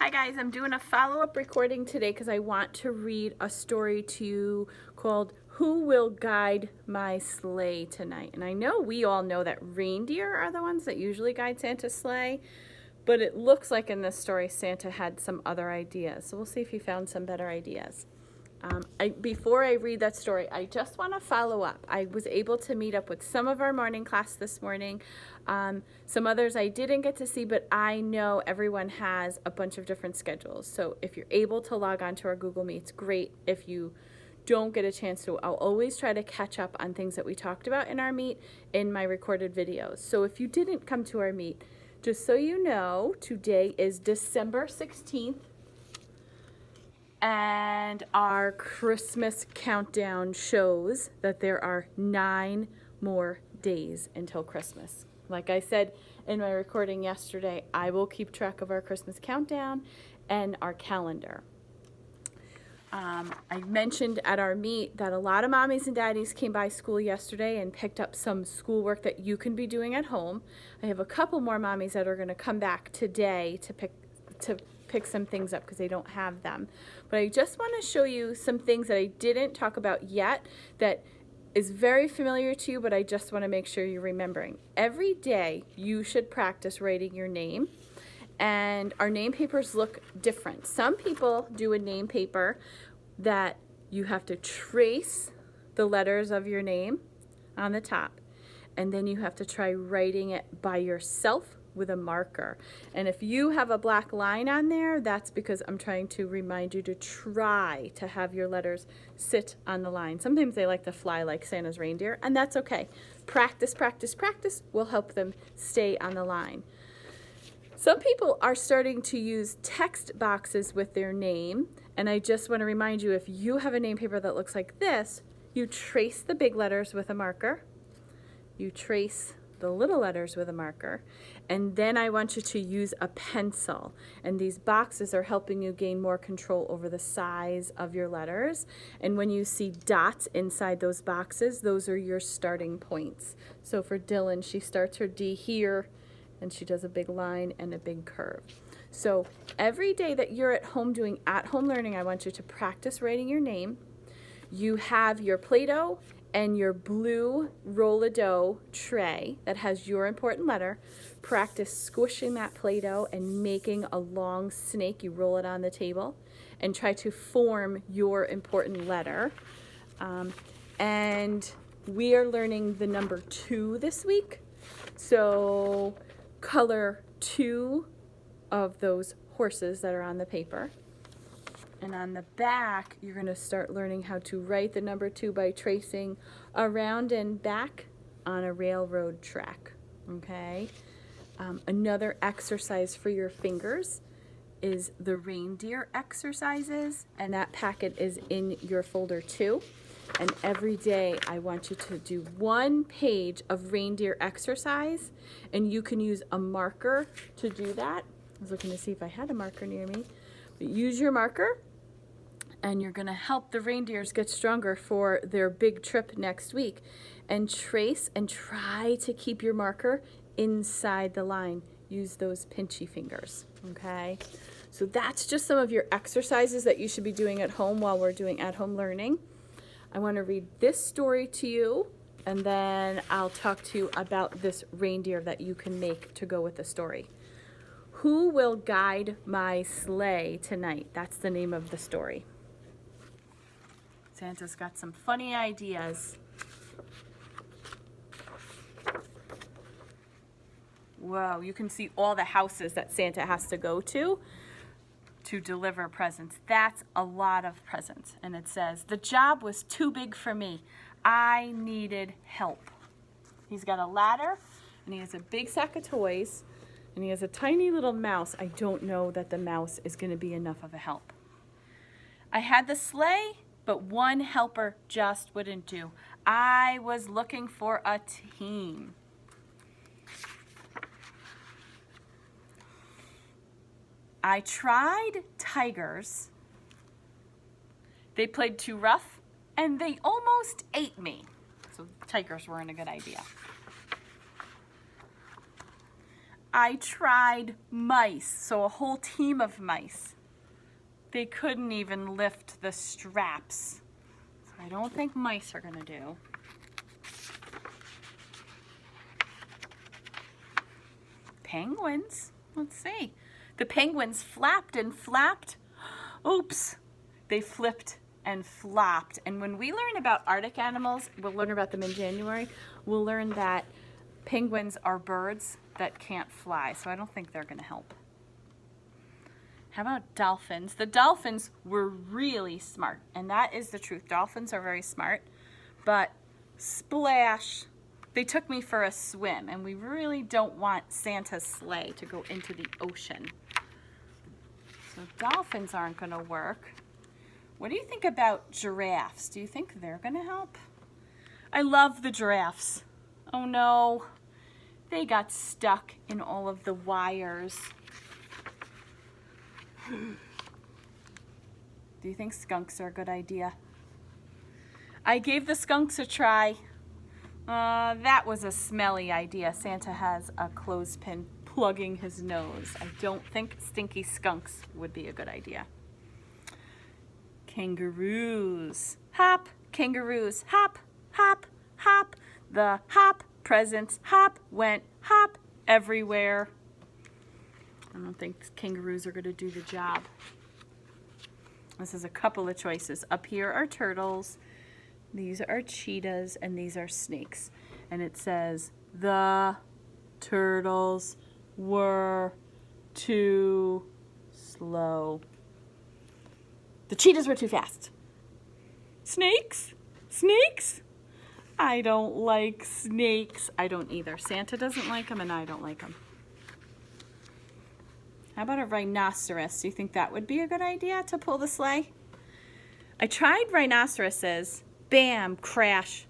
Hi guys, I'm doing a follow-up recording today because I want to read a story to you called Who Will Guide My Sleigh Tonight? And I know we all know that reindeer are the ones that usually guide Santa's sleigh, but it looks like in this story Santa had some other ideas. So we'll see if he found some better ideas. Before I read that story, I just want to follow up. I was able to meet up with some of our morning class this morning. Some others I didn't get to see, but I know everyone has a bunch of different schedules. So if you're able to log on to our Google Meets, great. If you don't get a chance to, I'll always try to catch up on things that we talked about in our meet in my recorded videos. So if you didn't come to our meet, just so you know, today is December 16th. And our Christmas countdown shows that there are 9 more days until Christmas. Like I said in my recording yesterday, I will keep track of our Christmas countdown and our calendar. I mentioned at our meet that a lot of mommies and daddies came by school yesterday and picked up some schoolwork that you can be doing at home. I have a couple more mommies that are going to come back today to pick some things up because they don't have them. But I just want to show you some things that I didn't talk about yet that is very familiar to you, but I just want to make sure you're remembering. Every day you should practice writing your name, and our name papers look different. Some people do a name paper that you have to trace the letters of your name on the top, and then you have to try writing it by yourself with a marker. And if you have a black line on there, that's because I'm trying to remind you to try to have your letters sit on the line. Sometimes they like to fly like Santa's reindeer, and that's okay. Practice, practice, practice will help them stay on the line. Some people are starting to use text boxes with their name, and I just want to remind you, if you have a name paper that looks like this, you trace the big letters with a marker, you trace the little letters with a marker, and then I want you to use a pencil. And these boxes are helping you gain more control over the size of your letters. And when you see dots inside those boxes, those are your starting points. So for Dylan, she starts her D here, and she does a big line and a big curve. So every day that you're at home doing at-home learning, I want you to practice writing your name. You have your Play-Doh and your blue roll-a-dough tray that has your important letter. Practice squishing that Play-Doh and making a long snake. You roll it on the table and try to form your important letter. And we are learning the number 2 this week. So color 2 of those horses that are on the paper. And on the back, you're going to start learning how to write the number 2 by tracing around and back on a railroad track, okay? Another exercise for your fingers is the reindeer exercises, and that packet is in your folder too. And every day I want you to do 1 page of reindeer exercise, and you can use a marker to do that. I was looking to see if I had a marker near me. But use your marker, and you're going to help the reindeers get stronger for their big trip next week. And trace and try to keep your marker inside the line. Use those pinchy fingers, okay? So that's just some of your exercises that you should be doing at home while we're doing at-home learning. I want to read this story to you, and then I'll talk to you about this reindeer that you can make to go with the story. Who will guide my sleigh tonight? That's the name of the story. Santa's got some funny ideas. Whoa, you can see all the houses that Santa has to go to deliver presents. That's a lot of presents. And it says, the job was too big for me. I needed help. He's got a ladder, and he has a big sack of toys, and he has a tiny little mouse. I don't know that the mouse is going to be enough of a help. I had the sleigh, but one helper just wouldn't do. I was looking for a team. I tried tigers. They played too rough, and they almost ate me. So tigers weren't a good idea. I tried mice, so a whole team of mice. They couldn't even lift the straps. So I don't think mice are gonna do. Penguins, let's see. The penguins flapped and flapped. Oops, they flipped and flopped. And when we learn about Arctic animals, we'll learn about them in January, we'll learn that penguins are birds that can't fly, so I don't think they're gonna help. How about dolphins? The dolphins were really smart, and that is the truth. Dolphins are very smart, but splash, they took me for a swim, and we really don't want Santa's sleigh to go into the ocean. So dolphins aren't gonna work. What do you think about giraffes? Do you think they're gonna help? I love the giraffes. Oh no, they got stuck in all of the wires. Do you think skunks are a good idea? I gave the skunks a try. That was a smelly idea. Santa has a clothespin plugging his nose. I don't think stinky skunks would be a good idea. Kangaroos. Hop, kangaroos. Hop, hop, hop. The hop presents hop went hop everywhere. I don't think kangaroos are going to do the job. This is a couple of choices. Up here are turtles. These are cheetahs, and these are snakes. And it says, the turtles were too slow. The cheetahs were too fast. Snakes? Snakes? I don't like snakes. I don't either. Santa doesn't like them, and I don't like them. How about a rhinoceros? Do you think that would be a good idea to pull the sleigh? I tried rhinoceroses. Bam, crash.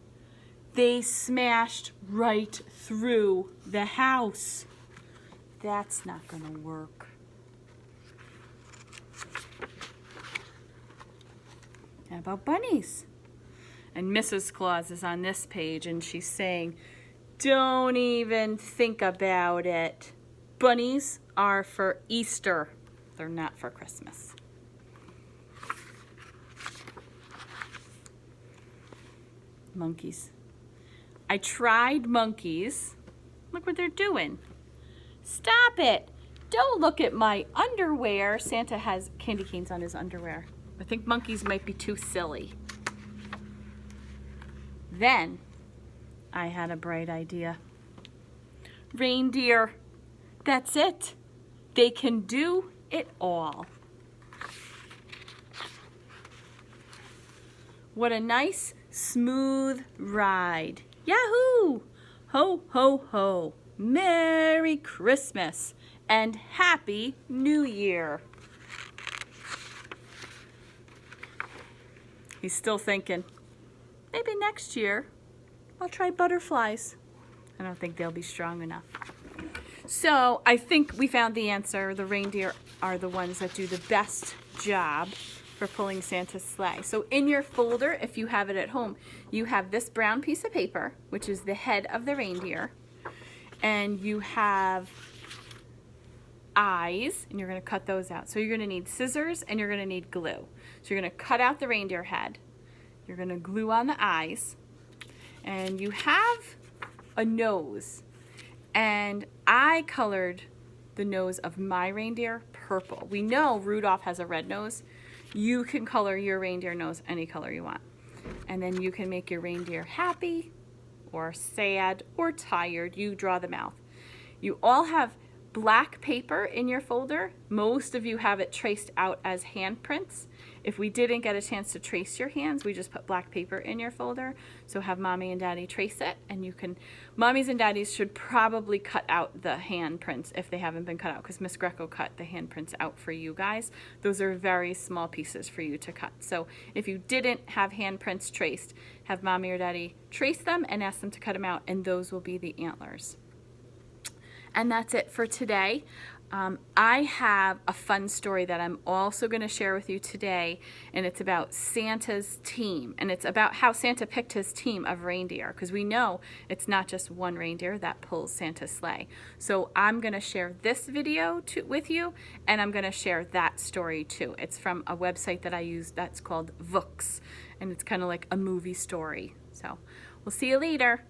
They smashed right through the house. That's not gonna work. How about bunnies? And Mrs. Claus is on this page, and she's saying, don't even think about it. Bunnies are for Easter. They're not for Christmas. Monkeys. I tried monkeys. Look what they're doing. Stop it. Don't look at my underwear. Santa has candy canes on his underwear. I think monkeys might be too silly. Then I had a bright idea. Reindeer. That's it. They can do it all. What a nice, smooth ride. Yahoo! Ho, ho, ho. Merry Christmas and Happy New Year. He's still thinking, maybe next year I'll try butterflies. I don't think they'll be strong enough. So I think we found the answer. The reindeer are the ones that do the best job for pulling Santa's sleigh. So in your folder, if you have it at home, you have this brown piece of paper, which is the head of the reindeer, and you have eyes, and you're going to cut those out. So you're going to need scissors, and you're going to need glue. So you're going to cut out the reindeer head. You're going to glue on the eyes, and you have a nose. And I colored the nose of my reindeer purple. We know Rudolph has a red nose. You can color your reindeer nose any color you want. And then you can make your reindeer happy or sad or tired. You draw the mouth. You all have black paper in your folder. Most of you have it traced out as handprints. If we didn't get a chance to trace your hands, we just put black paper in your folder. So have mommy and daddy trace it, and you can, mommies and daddies should probably cut out the handprints if they haven't been cut out, because Miss Greco cut the handprints out for you guys. Those are very small pieces for you to cut. So if you didn't have handprints traced, have mommy or daddy trace them and ask them to cut them out, and those will be the antlers. And that's it for today. I have a fun story that I'm also going to share with you today, and it's about Santa's team, and it's about how Santa picked his team of reindeer, because we know it's not just one reindeer that pulls Santa's sleigh. So I'm going to share this video with you, and I'm going to share that story too. It's from a website that I use that's called Vooks, and it's kind of like a movie story. So we'll see you later.